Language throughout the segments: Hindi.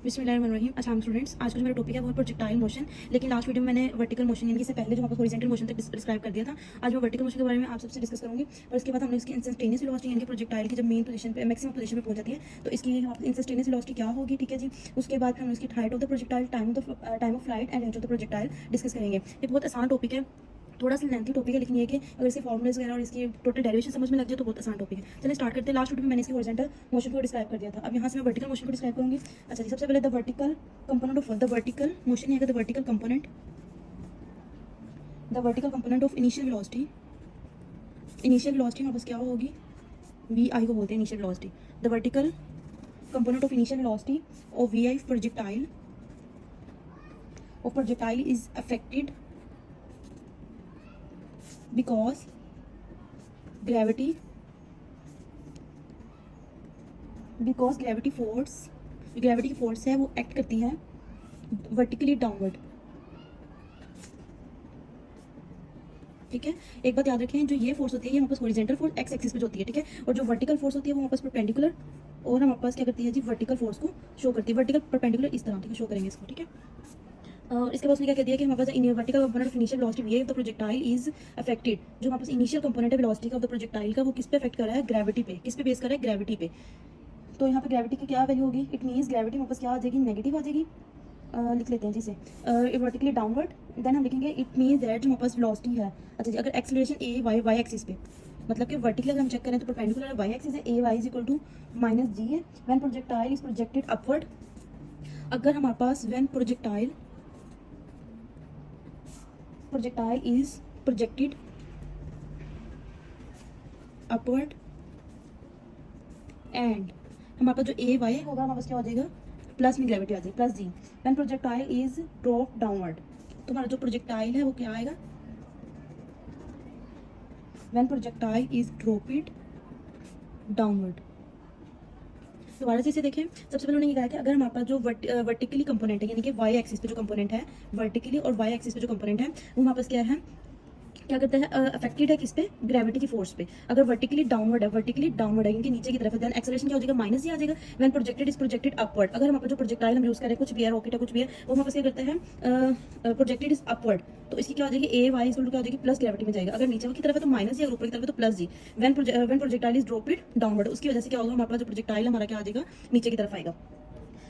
बिस्मिल्लाहिर्रहमानिर्रहीम। अस्सलाम स्टूडेंट्स, आज का जो मेरा टॉपिक है वो है प्रोजेक्टाइल मोशन। लेकिन लास्ट वीडियो में मैंने वर्टिकल मोशन यानी कि इससे पहले जो आपको हॉरिजॉन्टल मोशन तक डिस्क्राइब कर दिया था। आज मैं वर्टिकल मोशन के बारे में आप सबसे डिस्कस करूंगी और इसके बाद हमने इसकी इंस्टेंटेनियस वेलोसिटी यानी कि प्रोजेक्टाइल की जब मेन पोजीशन पे मैक्सिमम पोजीशन पे पहुंच जाती है तो इसकी इंस्टेंटेनियस वेलोसिटी क्या होगी, ठीक है जी। उसके बाद हम इसकी height of the projectile, time of flight and range of the projectile discuss करेंगे। ये बहुत आसान टॉपिक है, थोड़ा सा लेंथी टॉपिक है, लेकिन ये कि अगर इसके फॉर्मुलेस वगैरह और इसकी टोटल डेरिवेशन समझ में लग जाए तो बहुत आसान टॉपिक है। चलिए स्टार्ट करते हैं। लास्ट वीडियो में मैंने इसकी हॉरिजॉन्टल मोशन को डिस्क्राइब कर दिया था। अब यहाँ से मैं वर्टिकल मोशन को डिस्क्राइब करूंगी। अच्छा जी, सबसे पहले the vertical component of the vertical motion है the vertical component of initial velocity. Initial velocity हमारे पास क्या होगी, वी आई को बोलते हैं initial velocity. The vertical component of initial velocity of V I projectile is affected because gravity की फोर्स है वो एक्ट करती है वर्टिकली डाउनवर्ड। ठीक है, एक बात याद रखें, जो ये फोर्स होती है ये हमारे पास हॉरिजॉन्टल फोर्स एक्स एक्सिस पे जो होती है, ठीक है। और जो वर्टिकल फोर्स होती है वो हमारे पास परपेंडिकुलर और हमारे पास क्या करती है जी, वर्टिकल फोर्स को शो करती है। वर्टिकल परपेंडिकुलर इस तरह, ठीक है, शो करेंगे इसको, ठीक है। इसके बाद क्या कह दिया कि हमारे पास vertical component of initial velocity V of the projectile is affected. जो हमारे पास इनिशियल कंपोनेंट है वेलोसिटी का ऑफ द प्रोजेक्टाइल का, वो किस पे अफेक्ट कर रहा है, ग्रेविटी पे। किस पे बेस कर रहा है, ग्रेविटी पे। तो यहाँ पे ग्रेविटी की क्या वैल्यू होगी, इट मीन्स ग्रेविटी हमारे पास क्या आ जाएगी, नेगेटिव आ जाएगी। लिख लेते हैं जिसे वर्टिकली डाउनवर्ड। देन हम लिखेंगे इट मीन्स दैट जो हमारे पास वेलोसिटी है। अच्छा जी, अगर एक्सेलरेशन ए वाई एक्सिस पे, मतलब कि वर्टिकली अगर हम चेक करें तो परपेंडिकुलर वाई एक्सिस है, A Y is equal to minus G है। When projectile is projected upward, अगर हमारे पास when projectile is projected upward and हमारे पास जो ए वाई होगा हमारे पास क्या हो जाएगा, प्लस में ग्रेविटी आ जाएगी, plus g. When projectile is drop downward, तो हमारा जो प्रोजेक्टाइल है वो क्या आएगा, when projectile is dropped downward. दोबारा से इसे देखें। सबसे पहले उन्होंने ये कहा कि अगर हमारे पास जो वर्टिकली कंपोनेंट है यानी कि वाई एक्सिस पे जो कंपोनेंट है, वर्टिकली और वाई एक्सिस पे जो कंपोनेंट है वो हमारे पास क्या है, क्या करता है, अफेक्टेड है किस पे, ग्रेविटी की फोर्स पे। अगर वर्टिकली डाउनवर्ड है यानी कि नीचे की तरफ है, देन एक्सेलरेशन क्या हो जाएगा, माइनस ही आ जाएगा। When projected is projected upward, अगर हमारे जो प्रोजेक्टाइल हम यूज कर रहे हैं, कुछ भी है, रॉकेट है, कुछ भी है, वो हमारे पास क्या करता है, प्रोजेक्टेड इज अपवर्ड, तो इसकी क्या हो जाएगी, ए वाई इक्वल टू क्या हो जाएगी, प्लस ग्रेविटी में जाएगा। अगर नीचे की तरफ है तो माइनस जी, अगर ऊपर की तरफ है तो plus g. When projectile is dropped downward, उसकी वजह से क्या होगा, हमारे पास जो प्रोजेक्टाइल हमारा क्या आ जाएगा, नीचे की तरफ आएगा।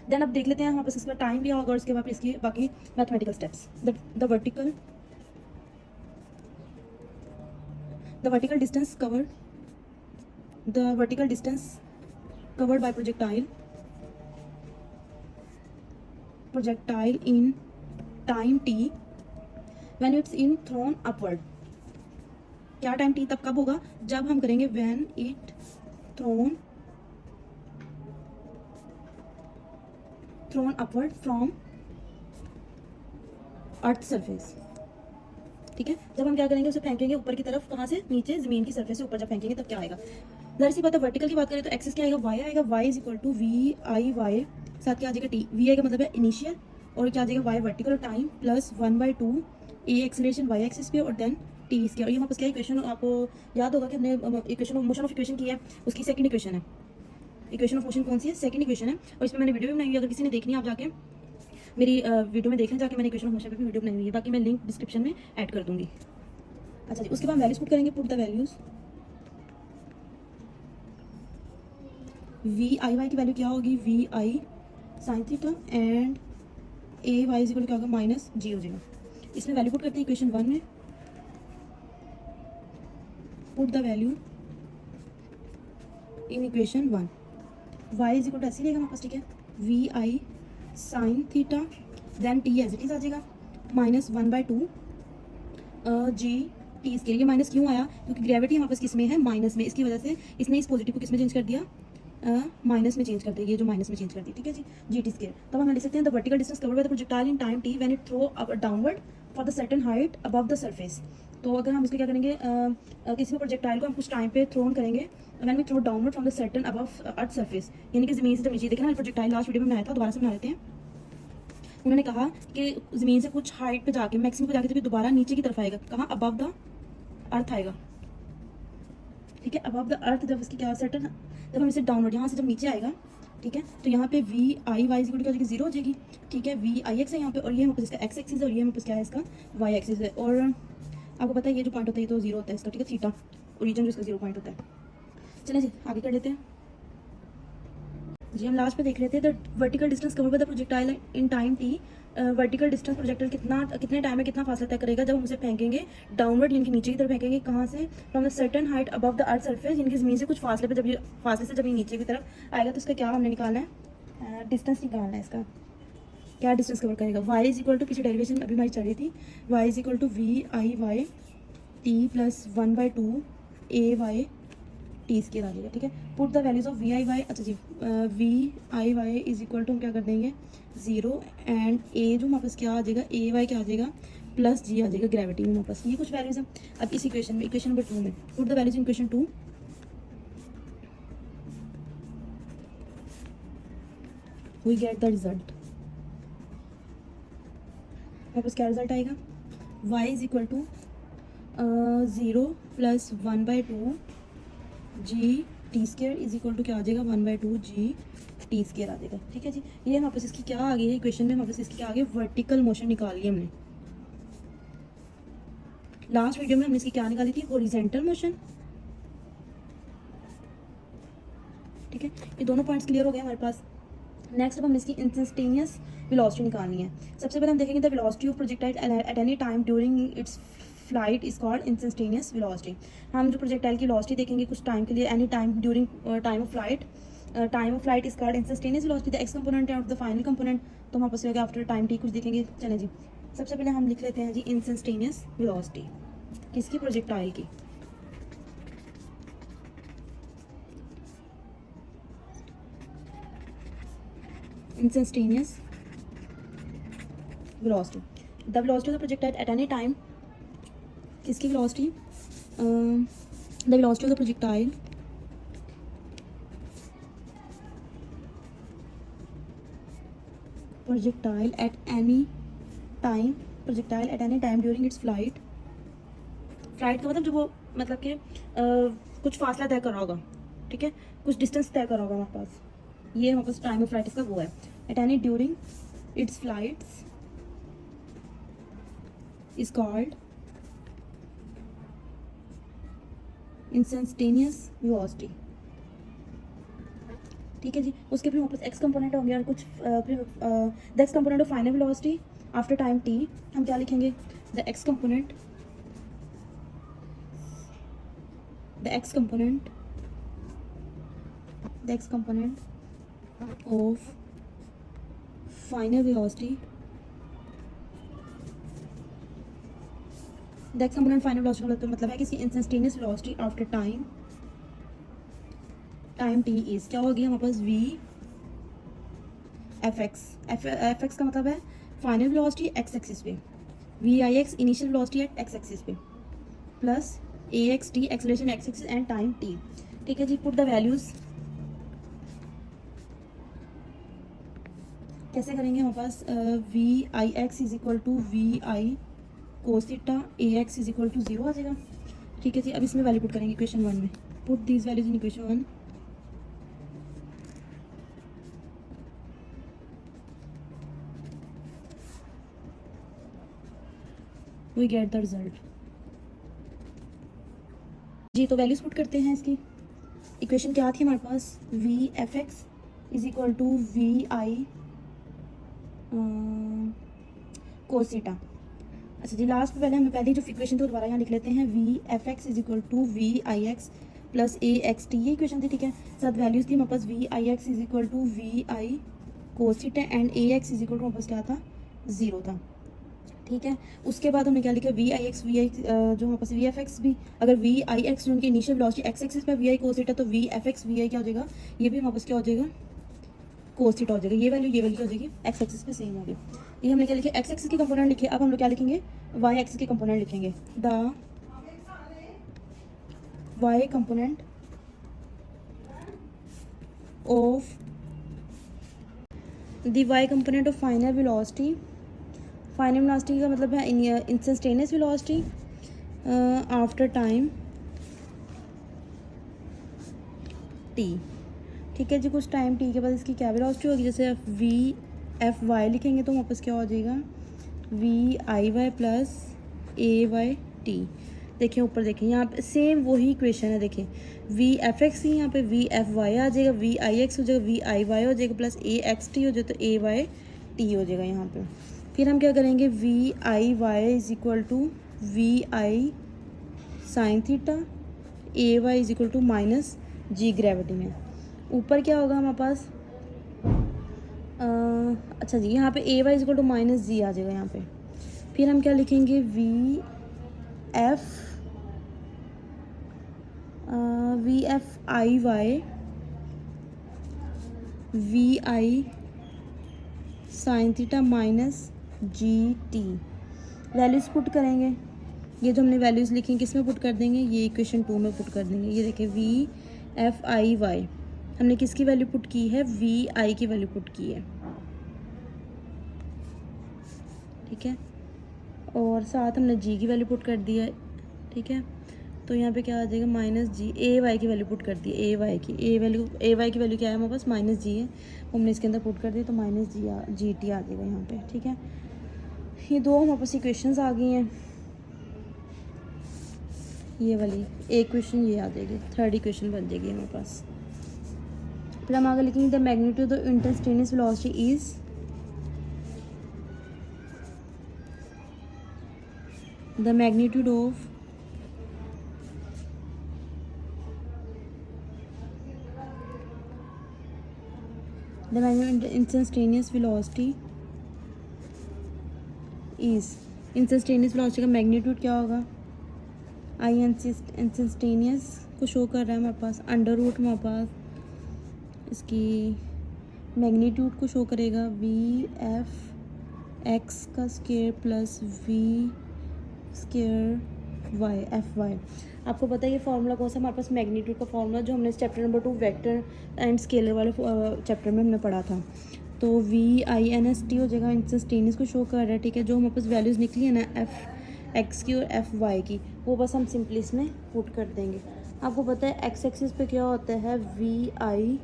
देन अब देख लेते हैं हमारे पास इसका टाइम भी होगा और उसके बाद इसकी बाकी mathematical steps. The vertical distance covered by projectile in time t when it's in thrown upward। क्या टाइम t तब कब होगा, जब हम करेंगे when it thrown upward from earth surface. ठीक है, जब हम क्या करेंगे, उसे फेंकेंगे ऊपर की तरफ, कहाँ से, नीचे जमीन की सरफेस से ऊपर जब फेंकेंगे तब क्या आएगा। जरा सी बात है, वर्टिकल की बात करें तो एक्सिस क्या आएगा, वाई आएगा। Y is equal to we I y, साथ क्या आ जाएगा टी। वी आई का मतलब है इनिशियल और क्या आ जाएगा, वाई वर्टिकल और टाइम प्लस 1/2 ए एक्सेलरेशन वाई एक्सिस पे और देन टी इसके। और ये वापस क्या इक्वेशन आपको याद होगा कि हमने इक्वेशन मोशन ऑफ इक्वेशन की है, उसकी सेकंड इक्वेशन है। इक्वेशन ऑफ मोशन कौन सी है, सेकंड इक्वेशन है। और इसमें मैंने वीडियो भी बनाई हुई है, अगर किसी ने देखनी है आप जाके मेरी वीडियो में देखें, जाके मैंने इक्वेशन ऑफ मोशन पे भी वीडियो बनाई हुई है, बाकी मैं लिंक डिस्क्रिप्शन में ऐड कर दूंगी। अच्छा जी, उसके बाद वैल्यूज पुट करेंगे, put the values. V I y की वैल्यू क्या होगी, we I sine theta and A Y is equal क्या होगा, माइनस जी हो जाएगा। इसमें वैल्यू पुट करते हैं इक्वेशन 1 में, put the value in equation 1। Y is equal to ऐसे रहेगा हमारे पास, ठीक है, we I sine theta then T as it is आ जाएगा माइनस 1/2 जी टी स्केयर। ये माइनस क्यों आया, क्योंकि ग्रेविटी हमारे पास किस में है, माइनस में, इसकी वजह से इसने इस पॉजिटिव को किस में चेंज कर दिया, माइनस में चेंज कर दिया, ये जो माइनस में चेंज कर दी, ठीक है जी, जी टी स्केयर। तब हम लिख सकते हैं the vertical distance covered by the projectile in time t when it throw downward for the certain height above the surface. तो अगर हम इसको क्या करेंगे, किसी भी प्रोजेक्टाइल को हम कुछ टाइम पे थ्रोन करेंगे, when we throw downward from the certain above earth surface, यानी कि जमीन से जब नीचे, देखना है प्रोजेक्टाइल लास्ट वीडियो में बनाया था, दोबारा से बना लेते हैं। उन्होंने कहा कि ज़मीन से कुछ हाइट पे जाके, मैक्सिमम पे जाके जब दोबारा नीचे की तरफ आएगा, कहाँ, अबव द अर्थ आएगा, ठीक है, अबव द अर्थ। जब इसकी क्या सर्टन, जब हम इसे डाउनवर्ड, यहाँ से जब नीचे आएगा ठीक है। तो यहाँ पे v I y equal to क्या हो जाएगी, जीरो हो जाएगी। ठीक है, वी आई एक्स है यहाँ पे, और ये हमारे पास इसका एक्स एक्सिस है, और ये हमारे पास क्या है, इसका वाई एक्सिस है। और आपको पता है ये जो पॉइंट होता है ये तो जीरो होता है इसका, ठीक है, थीटा ओरिजिन जो इसका जीरो पॉइंट होता है। चलिए जी आगे कर लेते हैं जी। हम लास्ट पे देख रहे थे the vertical distance covered by the projectile in time T. Vertical distance projectile कितने टाइम में कितना फासला तय करेगा जब हम उसे फेंकेंगे डाउनवर्ड, यानी कि नीचे की तरफ फेंकेंगे। कहाँ से, from the certain height above the earth surface, यानी कि जमीन से कुछ फासले पे, जब ये फासले से जब ये नीचे की तरफ आएगा तो इसका क्या हमने निकालना है, डिस्टेंस निकालना है इसका। क्या डिस्टेंस कवर करेगा, y इज इक्वल टू, पीछे डेरिवेशन अभी हमारी चल रही थी, y is equal to we I Y T plus 1/2 A Y T square आ जाएगा। ठीक है, put the values of V I Y. अच्छा जी, V I Y is equal to हम क्या कर देंगे, 0, एंड ए जो हमारे पास क्या आ जाएगा, ए वाई क्या आ जाएगा, प्लस जी आ जाएगा ग्रेविटी में हमारे पास। ये कुछ वैल्यूज हैं। अब इस इक्वेशन में, इक्वेशन नंबर 2 में put the values in equation 2। We get the result. हमारे पास क्या रिजल्ट आएगा, y is equal to 0 plus 1/2 G T square is equal to क्या आ जाएगा, 1/2 जी टी स्केयर आ जाएगा। ठीक है जी, ये हमारे पास इसकी क्या आ गई है इक्वेशन में, हमारे पास इसकी क्या आ गई, वर्टिकल मोशन निकाल ली हमने। लास्ट वीडियो में हमने इसकी क्या निकाली थी, हॉरिजॉन्टल मोशन। ठीक है, ये दोनों पॉइंट्स क्लियर हो गए हमारे पास। नेक्स्ट अब हम इसकी इंस्टेंटेनियस वेलोसिटी निकालनी है। सबसे पहले हम देखेंगे the velocity of projectile at any time during its flight is called instantaneous velocity. हम जो प्रोजेक्टाइल की वेलोसिटी देखेंगे कुछ टाइम के लिए, any time during time of flight, time of flight is called instantaneous velocity. The x component and the final component तो हमारे पास होगा आफ्टर टाइम टी, कुछ देखेंगे। चलें जी, सबसे पहले हम लिख लेते हैं जी इंस्टेंटेनियस वेलोसिटी किसकी, प्रोजेक्टाइल की। Instantaneous velocity, the velocity of the projectile at any time, किसकी velocity, the velocity of the projectile at any time, projectile at any time during its flight का मतलब जो वो मतलब कि कुछ फासला तय कर रहा होगा, ठीक है, कुछ डिस्टेंस तय कर रहा होगा हमारे पास, ये हमारे पास टाइम ऑफ फ्लाइट इसका वो है। At any during its flights is called instantaneous velocity. ठीक है जी, उसके फिर हमारे पास एक्स कंपोनेंट होंगे और कुछ फिर the x component of final velocity after time T हम क्या लिखेंगे, the x component of final velocity, the x component final velocity का मतलब है कि इसकी instantaneous velocity after time t is क्या होगी हमारे पास, v fx का मतलब है फाइनल वेलोसिटी x एक्सिस पे, v i x initial velocity at x axis पे, plus a x t acceleration x axis and time t। ठीक है जी, पुट द वैल्यूज कैसे करेंगे, हमारे पास V I x is equal to we I cos theta, A x is equal to 0 आ जाएगा। ठीक है जी, अब इसमें वैल्यू पुट करेंगे इक्वेशन 1 में, put these values in equation 1। We get the result जी। तो वैल्यूज पुट करते हैं इसकी। इक्वेशन क्या थी हमारे पास, V F X is equal to we I cos theta. अच्छा जी, लास्ट पे पहले हमें पहली जो इक्वेशन थी दोबारा यहाँ लिख लेते हैं, V F X is equal to we I X plus A x T, ये इक्वेशन थी। ठीक है, साथ वैल्यूज थी हमारे पास V I x is equal to we I cos theta and A x is equal to हमारे पास क्या था, 0 था। ठीक है, उसके बाद हमने क्या लिखा, वी आई एक्स जो हमारे पास वी एफ एक्स भी, अगर वी आई एक्स जो उनकी इनिशियल वेलोसिटी एक्स एक्सिस पे वी आई कोस थीटा, तो वी एफ एक्स वी आई क्या हो जाएगा, ये भी हमारे पास क्या हो जाएगा, कोस थीटा हो जाएगा। ये वैल्यू क्या हो जाएगी, एक्स एक्सिस पे सेम होगी। ये हमने क्या लिखे, एक्स एक्सिस के कंपोनेंट लिखे। अब हम लोग क्या लिखेंगे, वाई एक्सिस के कंपोनेंट लिखेंगे। The y component of final velocity, final velocity का मतलब है instantaneous velocity after time t. ठीक है जी। कुछ टाइम टी के बाद इसकी क्या वेलोसिटी होगी, जैसे वी एफ वाई लिखेंगे तो वापस क्या हो जाएगा we I y plus a Y t. देखिए ऊपर देखिए यहाँ पे सेम वही इक्वेशन है, देखिए वी एफ एक्स ही यहाँ पे वी एफ वाई आ जाएगा, वी आई एक्स हो जाएगा, वी आई वाई हो जाएगा प्लस ए एक्स टी हो जाएगा तो ए वाई टी हो जाएगा यहाँ पे। फिर हम क्या करेंगे v I Y is equal to we I sine theta, A Y is equal to minus g gravity में। ऊपर क्या होगा हमारे पास अच्छा जी यहाँ पे A Y is equal to minus G आ जाएगा यहाँ पे। फिर हम क्या लिखेंगे V F I Y V I sine theta minus ji T. Values put करेंगे, ये जो हमने वैल्यूज़ लिखी किस में पुट कर देंगे, ये इक्वेशन 2 में पुट कर देंगे। ये देखिए वी एफ आई वाई हमने किसकी वैल्यू पुट की है, वी आई की वैल्यू पुट की है, ठीक है। और साथ हमने जी की वैल्यू पुट कर दी है, ठीक है। तो यहाँ पे क्या आ जाएगा माइनस जी, ए वाई की वैल्यू पुट कर दी है, ए वाई की वैल्यू क्या है हमारे पास माइनस जी है, हमने इसके अंदर पुट कर दी तो माइनस जी टी आ जाएगा यहाँ पे, ठीक है। ये दो हमारे पास इक्वेशंस आ गई हैं, ये वाली एक क्वेश्चन ये आ जाएगी, थर्ड इक्वेशन बन जाएगी हमारे पास। फिर हम आगे लिखेंगे the magnitude of instantaneous velocity is the magnitude of instantaneous velocity is, instantaneous velocity का मैग्नीट्यूड क्या होगा, आई इंस्टेंटेनियस को शो कर रहा है हमारे पास, अंडर रूट हमारे पास इसकी मैग्नीट्यूड को शो करेगा वी एफ एक्स का square plus v square y f y. आपको पता है ये फार्मूला कौन सा हमारे पास, मैग्नीट्यूड का फार्मूला जो हमने chapter number 2 vector and scalar वाले चैप्टर में हमने पढ़ा था। तो v i n s t हो जाएगा, इंस्टेंटेनियस को शो कर रहा है, ठीक है। जो हमारे पास वैल्यूज़ निकली है ना एफ एक्स की और एफ वाई की, वो बस हम सिंपली इसमें पुट कर देंगे। आपको पता है एक्स एक्सिस पे क्या होता है वी आई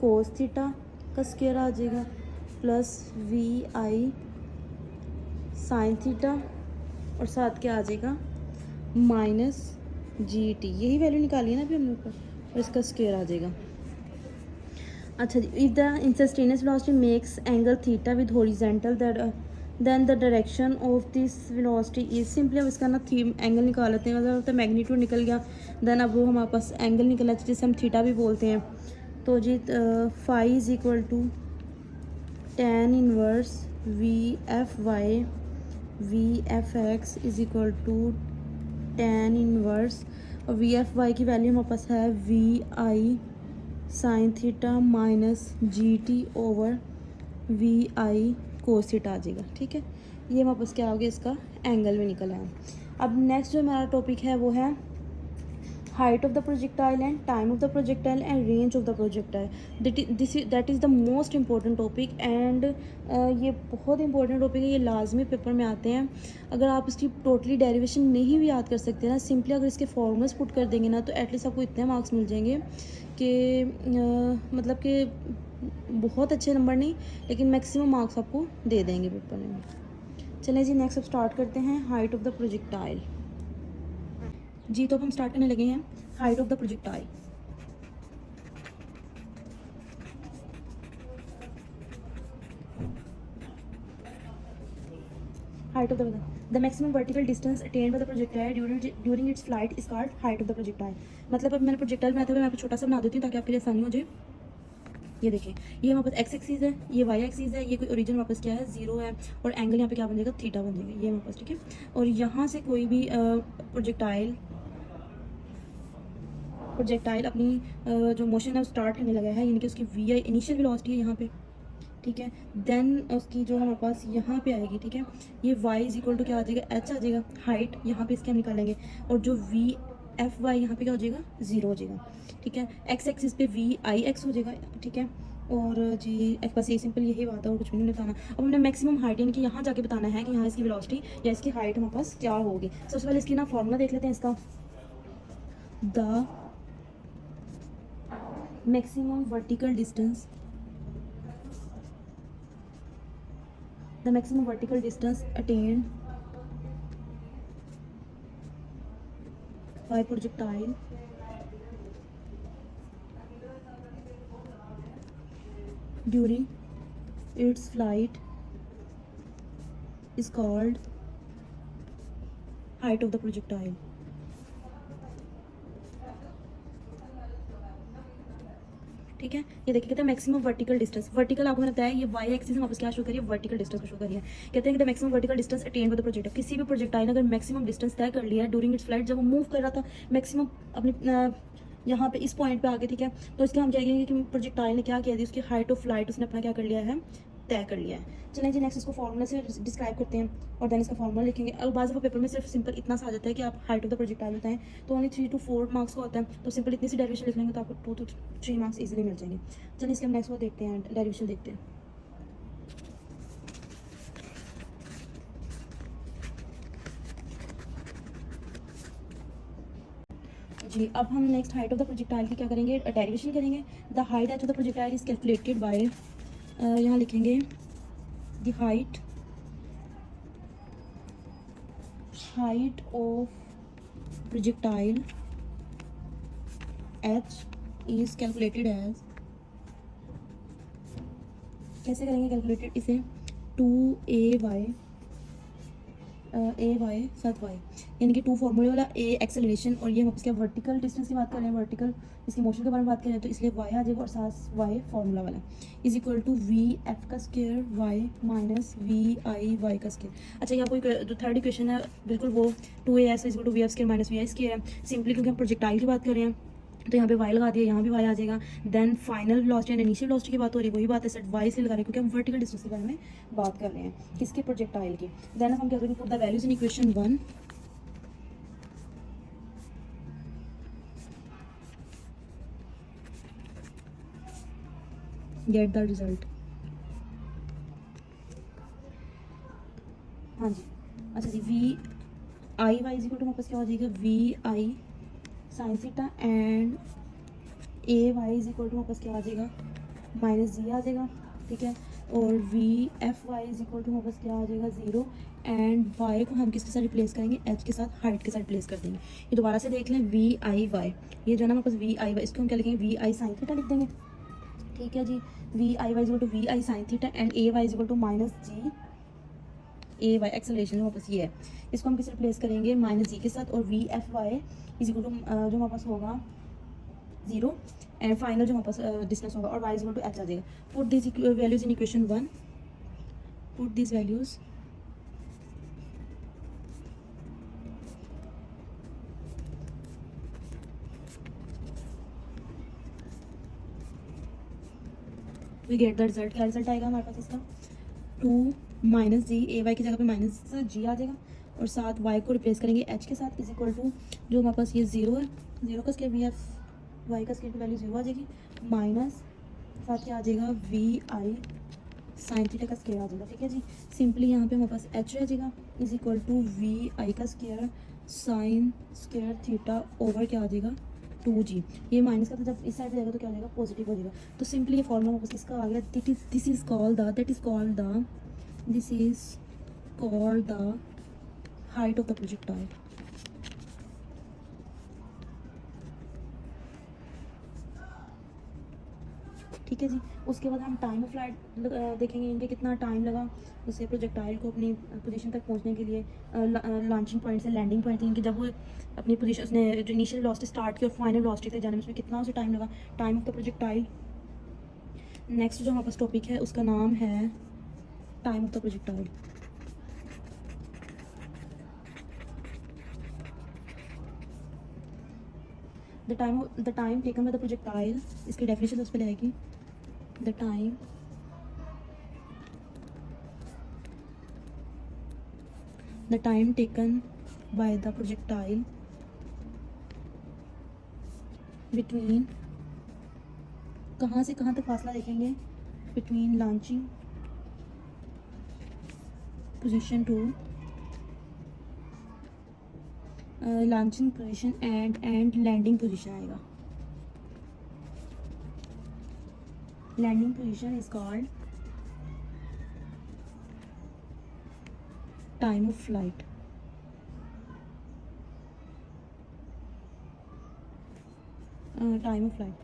कोस थीटा का स्क्वायर आ जाएगा प्लस वी आई साइन थीटा और साथ क्या आ जाएगा माइनस जी टी, यही वैल्यू निकाली है ना अभी हमने ऊपर, और इसका स्क्वायर आ जाएगा। अच्छा जी, if the instantaneous velocity makes angle theta with horizontal then the direction of this velocity is, simply हम इसका ना एंगल निकाल लेते हैं। अगर मैग्नीट्यूड निकल गया देन अब वो हमारे पास एंगल निकला जिसे हम थीटा भी बोलते हैं। तो जी phi is equal to tan inverse V F Y V F X is equal to tan inverse, और वी एफ वाई की वैल्यू हमारे पास है we I sine theta minus ji T over V I cos theta आ जाएगा, ठीक है। ये हमारे पास क्या हो गया, इसका एंगल भी निकल आया। अब नेक्स्ट जो हमारा टॉपिक है वो है height of the projectile and time of the projectile and range of the projectile. That is the most important topic and ये बहुत इंपॉर्टेंट टॉपिक है, ये लाजमी पेपर में आते हैं। अगर आप इसकी टोटली डेरिवेशन नहीं भी याद कर सकते ना, सिंपली अगर इसके फॉर्मूलाज पुट कर देंगे ना तो एटलीस्ट आपको इतने मार्क्स मिल जाएंगे कि मतलब कि बहुत अच्छे नंबर नहीं लेकिन मैक्सिमम मार्क्स आपको दे देंगे पेपर में। चलें जी नेक्स्ट अब स्टार्ट करते हैं हाइट ऑफ द प्रोजेक्टाइल। जी तो अब हम स्टार्ट करने लगे हैं height of the projectile. Height of the maximum vertical distance attend bye the projectile during its flight is called height of the projectile. मतलब अब मैंने प्रोजेक्टाइल बनाते हुए मैं आपको छोटा सा बना देती हूँ ताकि आपके लिए आसानी हो जाए। ये देखिए ये हमारे पास एक्स एक्सिस है, ये वाई एक्सिस है, ये कोई ओरिजिन वापस क्या है 0 है और एंगल यहाँ पे क्या बन जाएगा थीटा बन जाएगा, ये हमारे पास, ठीक है। और यहाँ से कोई भी प्रोजेक्टाइल अपनी जो मोशन है वो स्टार्ट करने लगा है, यानी कि उसकी वी आई इनिशियल वेलोसिटी है यहाँ पे, ठीक है। देन उसकी जो हमारे पास यहाँ पे आएगी, ठीक है, ये y इज इक्वल टू क्या आ जाएगा h आ जाएगा, हाइट यहाँ पे इसके हम निकालेंगे, और जो वी एफ वाई यहाँ पे क्या हो जाएगा 0 हो जाएगा, ठीक है। एक्स एक्सिस पे वी आई एक्स हो जाएगा, ठीक है। और जी एक बस ये सिंपल यही बात है और कुछ भी नहीं बताना। अब हमने मैक्सिमम हाइट यानी कि यहाँ जाके बताना है कि यहाँ इसकी वेलोसिटी या इसकी हाइट हमारे पास क्या होगी। सबसे पहले इसकी ना फॉर्मूला देख लेते हैं इसका, maximum vertical distance, the maximum vertical distance attained by projectile during its flight is called height of the projectile. ठीक है, ये देखिए कहते हैं मैक्सिमम वर्टिकल डिस्टेंस। वर्टिकल आपको मैंने बताया ये वाई एक्सिस में वापस क्या शो करिए, वर्टिकल डिस्टेंस को शो करिए। कहते हैं कि the maximum vertical distance attain bye the projectile, किसी भी प्रोजेक्टाइल ने अगर मैक्सिमम डिस्टेंस तय कर लिया है ड्यूरिंग इट्स फ्लाइट, जब वो मूव कर रहा था मैक्सिमम अपनी यहाँ पे इस पॉइंट पे आगे, ठीक है, तो इसके हम कहेंगे कि प्रोजेक्टाइल ने क्या किया थी, उसकी हाइट ऑफ फ्लाइट उसने अपना क्या कर लिया है, तय कर लिया है। चलें जी नेक्स्ट इसको फॉर्मूला से डिस्क्राइब करते हैं और देन इसका फॉर्मूला लिखेंगे। और बाद में पेपर में सिर्फ सिंपल इतना सा आ जाता है कि आप हाइट ऑफ द प्रोजेक्टाइल बताएं, तो ओनली 3 to 4 मार्क्स का होता है, तो सिंपल इतनी सी डेरिवेशन लिख लेंगे तो आपको 2 to 3 मार्क्स इजीली मिल जाएंगे। चलिए इसके हम नेक्स्ट वो देखते हैं, डेरिवेशन देखते हैं। जी अब हम next height of the projectile की क्या करेंगे, डेरिवेशन करेंगे। The height of the projectile is calculated by, यहाँ लिखेंगे the height of projectile h is calculated as, कैसे करेंगे कैलकुलेटेड इसे, 2ay साथ y, यानी कि 2 फॉर्मूले वाला a एक्सेलरेशन और ये हम इसके वर्टिकल डिस्टेंस की बात कर रहे हैं, वर्टिकल इसकी मोशन के बारे में बात कर रहे हैं, तो इसलिए y आ जाएगा और साथ y फॉर्मूला वाला is equal to we F का square y minus we I Y का स्क्वायर। अच्छा यहाँ कोई जो थर्ड इक्वेशन है बिल्कुल वो 2as is equal to we f square minus we I square है, सिंपली क्योंकि हम प्रोजेक्टाइल की बात कर रहे हैं तो यहाँ पे y लगा दिया, यहाँ भी y आ जाएगा। Then final velocity and initial velocity की बात हो रही है, वही बात है सेट y से लगा रहे हैं क्योंकि हम वर्टिकल डिस्टेंस के बारे में बात कर रहे हैं, किसके, प्रोजेक्टाइल की। देन हम क्या करेंगे, put the values in equation 1, get the result. हाँ जी, अच्छा जी, V I Y is equal to वापस क्या हो जाएगा, we I sine theta and A Y is equal to वापस क्या आ जाएगा, माइनस जी आ जाएगा, ठीक है। और V F Y is equal to वापस क्या आ जाएगा, 0 एंड वाई को हम किसके साथ रिप्लेस करेंगे, एच के साथ, हाइट के साथ रिप्लेस कर देंगे। ये दोबारा से देख लें, वी आई वाई, ये जो है ना वापस वी आई वाई, इसको हम क्या लिखेंगे, वी आई साइन थीटा लिख देंगे, ठीक है जी। V I Y is equal to we I sine theta and A Y is equal to minus G A Y, acceleration वापस ये है, इसको हम किस रिप्लेस करेंगे, माइनस जी के साथ। और V F Y is equal to जो वापस होगा 0 एंड फाइनल जो वापस डिस्टेंस होगा और y is equal to h आ जाएगा। Put this values in equation 1, put this values, we get the result. क्या रिजल्ट आएगा हमारे पास इसका, 2 माइनस जी, ए वाई की जगह पे माइनस जी आ जाएगा और साथ y को रिप्लेस करेंगे h के साथ, इज इक्वल टू जो हमारे पास ये 0 है, 0 का स्क्वायर वी एफ वाई का स्क्वायर की वैल्यू 0 आ जाएगी, माइनस साथ क्या आ जाएगा, वी आई साइन थीटा का स्क्वायर आ जाएगा, ठीक है जी। सिंपली यहाँ पे हमारे पास h रह जाएगा is equal to we I का square sine square theta over क्या आ जाएगा, 2g। ये माइनस का तो जब इस साइड जाएगा तो क्या हो जाएगा, पॉजिटिव हो जाएगा। तो सिंपली ये फॉर्मूला वापस इसका आ गया, this is called the height of the projectile. ठीक है जी, उसके बाद हम टाइम ऑफ फ्लाइट देखेंगे, इनके कितना टाइम लगा उसे प्रोजेक्टाइल को अपनी पोजीशन तक पहुंचने के लिए, लॉन्चिंग पॉइंट से लैंडिंग पॉइंट इनकी, जब वो अपनी पोजीशन उसने जो इनिशियल वेलोसिटी स्टार्ट की और फाइनल वेलोसिटी तक जाने में उसमें कितना उसे टाइम लगा, time of the projectile. Next जो हमारे पास टॉपिक है उसका नाम है time of the projectile. The time taken by the projectile, इसकी डेफिनेशन उस पर आएगी, the time taken by the projectile between, कहाँ से कहाँ तक फासला देखेंगे, between launching position to launching position and landing position आएगा। Landing position is called time of flight. Time of flight.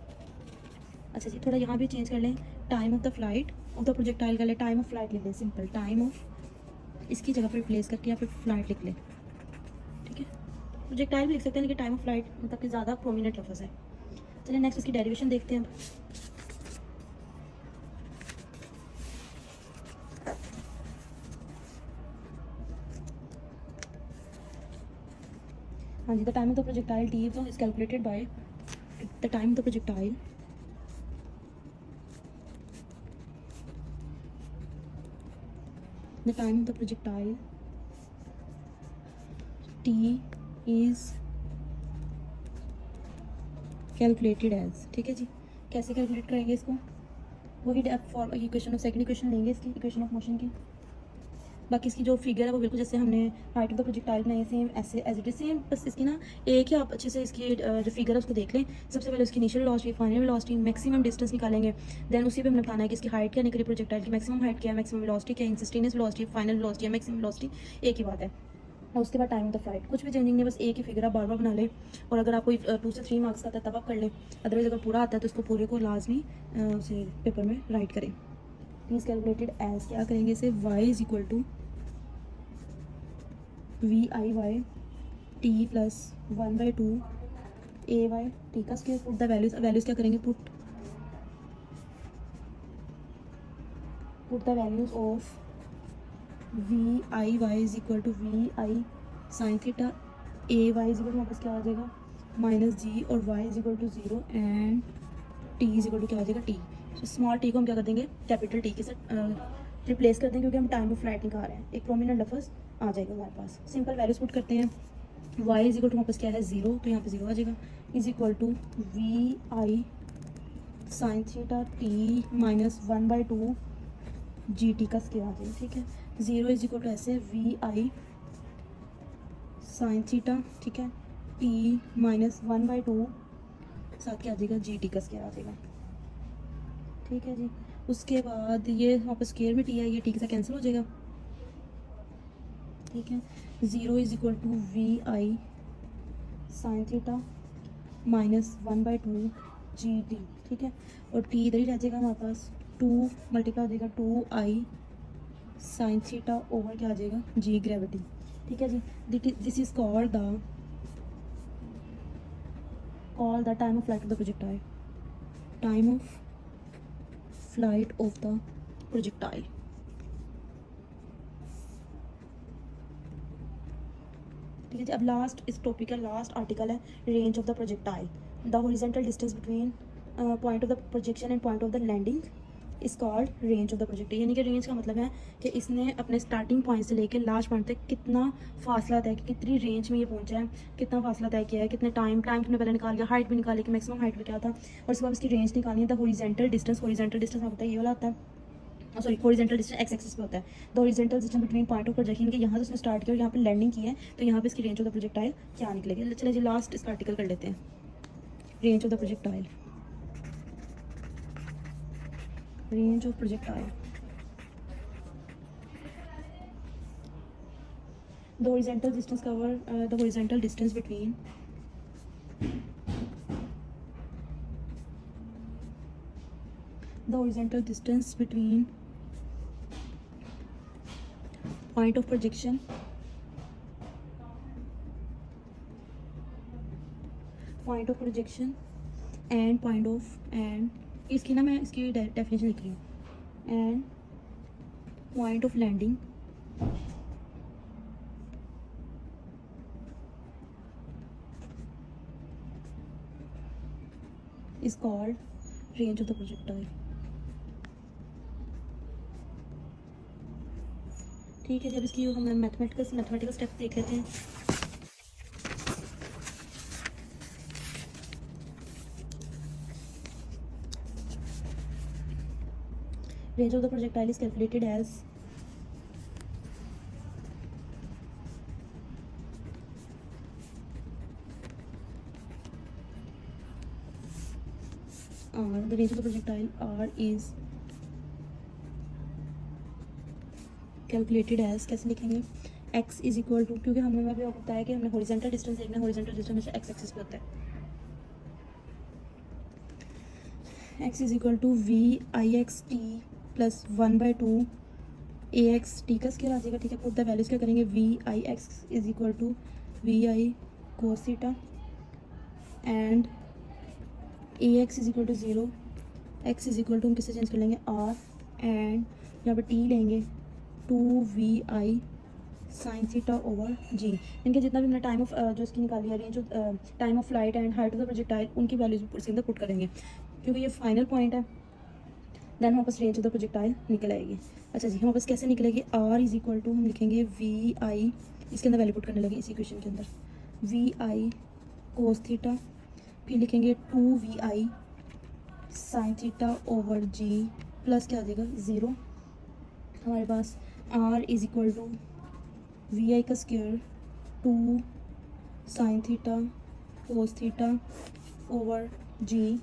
अच्छा जी, थोड़ा यहाँ भी चेंज कर लें, time of the flight of the projectile कर ले, टाइम ऑफ फ्लाइट लिख लें, सिंपल टाइम ऑफ इसकी जगह पर रिप्लेस करके या फिर फ्लाइट लिख लें, ठीक है। प्रोजेक्टाइल भी लिख सकते हैं लेकिन टाइम ऑफ फ्लाइट मतलब कि ज़्यादा प्रोमिनेंट लफ्ज़ है। चलिए नेक्स्ट इसकी डेरिवेशन देखते हैं। हाँ जी, the time of the projectile T is calculated by the time of the projectile the time of the projectile t is calculated as, ठीक है जी। कैसे कैलकुलेट करेंगे इसको, वही for equation of second equation लेंगे इसकी, इक्वेशन ऑफ मोशन की। बाकी इसकी जो फिगर है वो बिल्कुल जैसे हमने हाइट ऑफ द प्रोजेक्टाइल बनाई सेम ऐसे एज इट इज सेम, बस इसकी ना एक ही आप अच्छे से इसकी जो फिगर है उसको देख लें। सबसे पहले उसकी initial velocity, final velocity, maximum distance निकालेंगे, देन उसी पे हमने बताना है कि इसकी हाइट क्या निकली, प्रोजेक्टाइल की मैक्सिमम हाइट क्या है, मैक्सिमम वेलोसिटी क्या है, instantaneous velocity, final velocity, maximum velocity, एक ही बात है। और उसके बाद टाइम ऑफ द फ्लाइट, कुछ भी चेंजिंग नहीं, बस एक ही फिगर आप बार बार बना लें। और अगर आपको 2 से 3 मार्क्स का आता है तब आप कर लें, अदरवाइज अगर पूरा आता है तो उसको पूरे को लाजमी उसे पेपर में राइट करें। प्लीज़ कैलकुलेटेड एज, क्या करेंगे इसे, Y is equal to we I Y T plus 1/2 A Y T का square, put the values, values क्या करेंगे, put the values of V I Y is equal to we I sine theta, A Y is equal to वापस क्या आ जाएगा माइनस जी, और Y is equal to 0 and T is equal to क्या आ जाएगा टी। तो स्मॉल टी को हम क्या कर देंगे, कैपिटल टी के साथ रिप्लेस कर देंगे क्योंकि हम टाइम ऑफ फ्लाइट निकाल रहे हैं, एक प्रोमिनेंट लफ्ज़ आ जाएगा हमारे पास। सिंपल वैल्यूज पुट करते हैं, वाई इज इक्वल टू वापस क्या है 0, तो यहाँ पे 0 आ जाएगा, is equal to we I sine theta t minus 1/2 ji t का स्क्वायर आ जाएगा, ठीक है। 0 इज इक्वल टू ऐसे वी आई साइन थीटा, ठीक है, टी माइनस 1/2 साथ क्या आ जाएगा, जी टी का स्क्वायर आ जाएगा, ठीक है जी। उसके बाद ये वापस स्क्वायर में टी है, ये टी के साथ कैंसिल हो जाएगा, ठीक है। 0 is equal to we I sine theta minus 1/2 ji t, ठीक है। और टी इधर ही रह जाएगा हमारे पास, 2 मल्टीप्लाई हो जाएगा 2 आई साइन थीटा ओवर क्या आ जाएगा, जी ग्रेविटी, ठीक है जी। This is called the time of flight of the projectile, time of flight of the projectile. ठीक है जी। अब लास्ट इस टॉपिक का लास्ट आर्टिकल है range of the projectile, the horizontal distance between point of the projection and point of the landing is called range of the projectile. यानी कि रेंज का मतलब है कि इसने अपने स्टार्टिंग पॉइंट से लेकर लास्ट पॉइंट तक कितना फासला तय किया, कितनी रेंज में ये पहुंचा है, कितना फासला तय किया है, कितने टाइम तुमने पहले निकाल लिया, हाइट भी निकाली कि मैक्सिमम हाइट में क्या था, और उसके बाद इसकी रेंज निकालनी है। द हॉरिजॉन्टल डिस्टेंस आपको पता है ये वाला आता है, sorry horizontal distance x axis पे होता है। The horizontal distance between point of projection के यहाँ से उसने स्टार्ट किया और यहाँ पे लैंडिंग की है, तो यहाँ पे इसकी रेंज ऑफ द प्रोजेक्टाइल क्या निकलेगी। चलिए जी लास्ट इसका आर्टिकल कर लेते हैं, range of the projectile, range of projectile. The horizontal distance cover the horizontal distance between point of projection and point of and इसकी ना मैं इसकी डेफिनेशन लिख रही हूँ, and point of landing is called range of the projectile। ठीक है, जब इसकी हम मैथमेटिकल स्टेप देख लेते हैं। Range of the projectile is calculated as R, the range of the projectile R is calculated as, कैसे लिखेंगे, x इज इक्वल टू, क्योंकि हमने अभी आपको बताया कि हमने हॉरिजॉन्टल डिस्टेंस देखना है, हॉरिजॉन्टल डिस्टेंस हमेशा x एक्सिस पे होता है। x is equal to we I x t plus 1/2 a x t का स्केयर आ जाएगा, ठीक है। पुट द वैल्यूज क्या करेंगे, v I x is equal to we I cos theta and A x is equal to 0, x is equal to हम किससे चेंज कर लेंगे, आर, एंड यहाँ पर टी लेंगे 2vi साइन थीटा ओवर जी। इनके जितना भी हमने टाइम ऑफ जो इसकी निकाली आ रही है, जो time of flight and height of the projectile, उनकी वैल्यूज इसके अंदर पुट करेंगे, क्योंकि ये फाइनल पॉइंट है। देन हमारे पास रेंज ऑफ द प्रोजेक्टाइल निकल आएगी। अच्छा जी, हमारे पास कैसे निकलेगी, आर इज इक्वल टू हम लिखेंगे वी आई, इसके अंदर वैल्यू पुट करने लगे इस इक्वेशन के अंदर, वी आई कोस थीटा, फिर लिखेंगे 2vi sine theta over G plus क्या आ जाएगा 0। हमारे पास r is equal to we I का square 2 sine theta cos theta over G,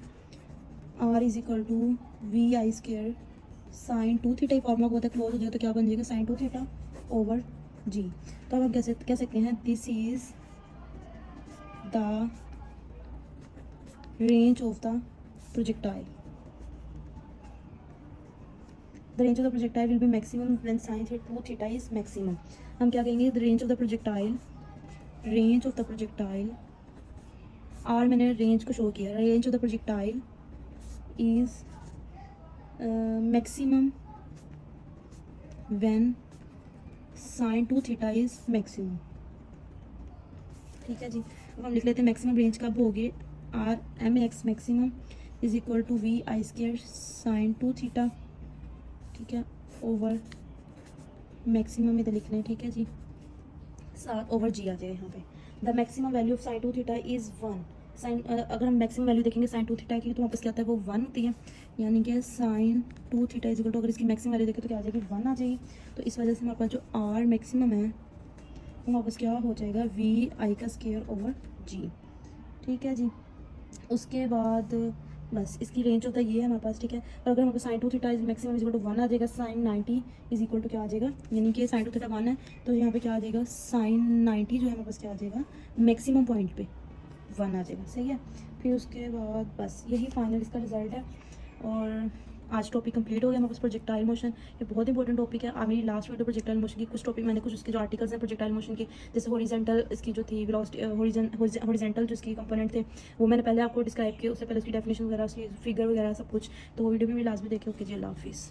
r is equal to we I square sine 2 theta, formula बहुत है, क्लोज हो जाए तो क्या बन जाएगा साइन 2 थीटा ओवर जी। तो अब हम कैसे कह सकते हैं, this is the range of the projectile, the range of the projectile will be maximum when sin 2 theta is maximum। हम क्या कहेंगे, the range of the projectile, range of the projectile, R मैंने range को शो किया, range of the projectile is maximum when sin 2 theta is maximum, ठीक है जी। अब हम लिख लेते हैं मैक्सिमम रेंज कब होगी, r m x maximum is equal to we I square sine 2 theta, ठीक है, ओवर मैक्सिमम इधर लिखना है, ठीक है जी, 7 ओवर जी आ जाएगा यहाँ पे। The maximum value of sine 2 theta is 1। Sine अगर हम मैक्सिमम वैल्यू देखेंगे साइन 2 थीटा की, तो वापस क्या आता है, वो 1 होती है, यानी कि sine 2 theta is equal to, अगर इसकी मैक्सिमम वैल्यू देखें तो क्या आ जाएगी 1 आ जाएगी। तो इस वजह से हमारे पास जो आर मैक्सिमम है वो वापस क्या हो जाएगा, वी आई का स्क्वायर ओवर जी, ठीक है जी। उसके बाद बस इसकी रेंज होता है ये है हमारे पास, ठीक है। और अगर हमारे पास sine 2 theta is maximum is equal to 1 आ जाएगा, साइन 90 इज इक्वल टू क्या आ जाएगा, यानी कि साइन 2 थीटा 1 है, तो यहाँ पे क्या आ जाएगा, साइन 90 जो है हमारे पास क्या आ जाएगा, मैक्सिमम पॉइंट पे 1 आ जाएगा, सही है। फिर उसके बाद बस यही फाइनल इसका रिजल्ट है। और आज टॉपिक कंप्लीट हो गया हमारे पास प्रोजेक्टाइल मोशन। ये बहुत इंपॉर्टेंट टॉपिक है। मेरी लास्ट वीडियो प्रोजेक्टाइल मोशन की कुछ टॉपिक मैंने कुछ उसके जो आर्टिकल्स हैं प्रोजेक्टाइल मोशन के, जैसे हॉरिजॉन्टल इसकी जो थी वेलोसिटी, हॉरिजॉन्टल जो इसकी कंपोनेंट थे वो मैंने पहले आपको डिस्क्राइब किया, उससे पहले उसकी डेफिनेशन वगैरह, उसकी फिगर वगैरह सब कुछ, तो वो वीडियो भी मेरी लास्ट में देखे। ओके जी, अल्लाह हाफिज़।